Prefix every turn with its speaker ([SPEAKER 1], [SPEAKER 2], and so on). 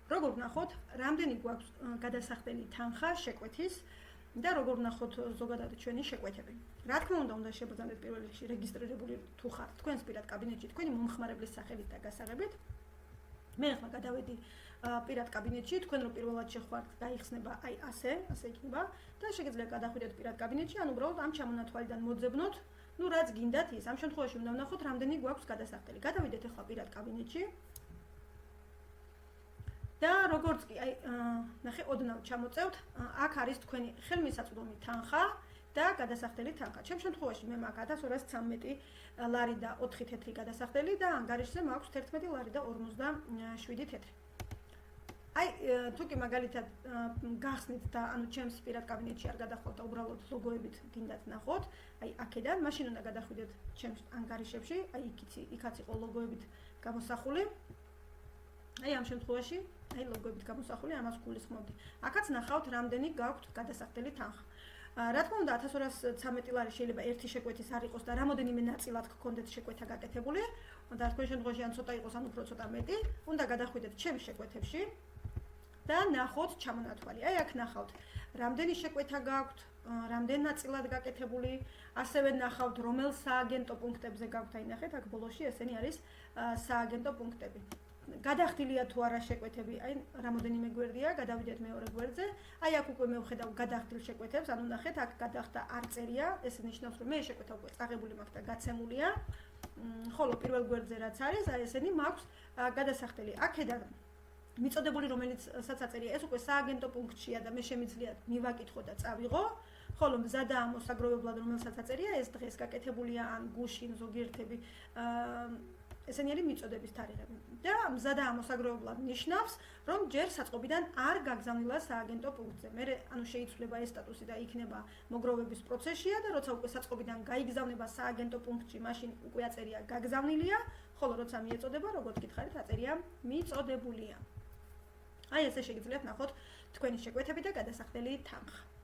[SPEAKER 1] როგორ ვნახოთ, რამდენი გვაქვს გადასახდელი თანხა შეკვეთის და როგორ ვნახოთ ზოგადად ჩვენი შეკვეთები. რა თქმა უნდა შეგრძნეთ პირველ რიგში რეგისტრირებული თუ ხართ თქვენს პირად კაბინეტში თქვენი მომხმარებლის სახელით და გასაღებით. მე ახლა გადავედი პირად კაბინეტში, თქვენ რო პირველად შეხვართ, გაიხსნება აი ასე იქნება და შეგიძლიათ გადახვიდეთ პირად კაბინეტში, ან უბრალოდ ამ ჩამონათვალიდან მოძებნოთ, ну რაც გინდათ ის. ამ შემთხვევაში უნდა ვნახოთ, რამდენი გვაქვს გადასახდელი. გადავიდეთ ახლა პირად კაბინეტში. და როგორც კი აი ნახე ოდნავ ჩამოწევთ, აქ არის თქვენი ხელმისაწვდომი თანხა და გადასახდელი თანხა. ჩემ შემთხვევაში მე მაქვს 1213 ლარი და 4 თეთრი გადასახდელი და ანგარიშზე მაქვს 11 ლარი და 57 თეთრი. აი თუ კი მაგალითად გახსნით და ანუ ჩემს პირად კაბინეტში არ გადახვალთ და უბრალოდ ლოგოებით გინდათ ნახოთ, აი აქედან მაშინ უნდა გადახვიდეთ ჩემს ანგარიშებში, აი იქაც იყო ლოგოებით გამოსახული. აი ამ შემთხვევაში აი ლოგოებით გამოსახული ამას გულისხმობდი. აქაც ნახავთ რამდენი გაქვთ გადასახდელი თანხა. რა თქმა უნდა 1213 ლარი შეიძლება ერთი შეკვეთის არ იყოს და რამოდენიმე ნაწილად გქონდეთ შეკვეთა გაკეთებული და თქვენ შემთხვევაში ან ცოტა იყოს ან უფრო ცოტა მეტი, უნდა გადახვიდეთ ჩემს შეკვეთებში და ნახოთ ჩამონათვალი. აი აქ ნახავთ რამდენი შეკვეთა გაქვთ, რამდენ ნაწილად გაკეთებული, ასევე ნახავთ რომელ სააგენტო პუნქტებზე გაქვთ. აი ნახეთ აქ ბოლოში ესენი არის სააგენტო პუნქტები. გადახდილია თუ არა შეკვეთები, აი რამოდენიმე გვერდია, გადავიდეთ მეორე გვერდზე. აი აქ უკვე მე ვხედავ გადახდილ შეკვეთებს, ანუ ნახეთ აქ გადახდა არ წერია, ეს ნიშნავს რომ მე შეკვეთა უკვე წაღებული მაქვს და გაცემულია. ხოლო პირველ გვერდზე რაც არის, აი ესენი მაქვს გადასახდელი. აქედან მიწოდებული რომელიცაც აწერია, ეს უკვე სააგენტო პუნქტშია და მე შემიძლია მივაკითხო და წავიღო. ხოლო მზადაა მოსაგროვებლად რომელსაც აწერია, ეს დღეს გაკეთებულია ან გუშინ ზოგიერთები ესენი არის მიწოდების თარიღები და მზადაა მოსაგროვებლად ნიშნავს, რომ ჯერ საწყობიდან არ გაგზავნილა სააგენტო პუნქტზე. მე ანუ შეიცვლება ეს სტატუსი და იქნება მოგროვების პროცესია და როცა უკვე საწყობიდან გაიგზავნება სააგენტო პუნქტში, მაშინ უკვე აწერია გაგზავნილია, ხოლო როცა მიეწოდება, როგორც გითხარით, აწერია მიწოდებულია. აი ესე შეგიძლიათ ნახოთ თქვენი შეკვეთები და გადასახდელი თანხა.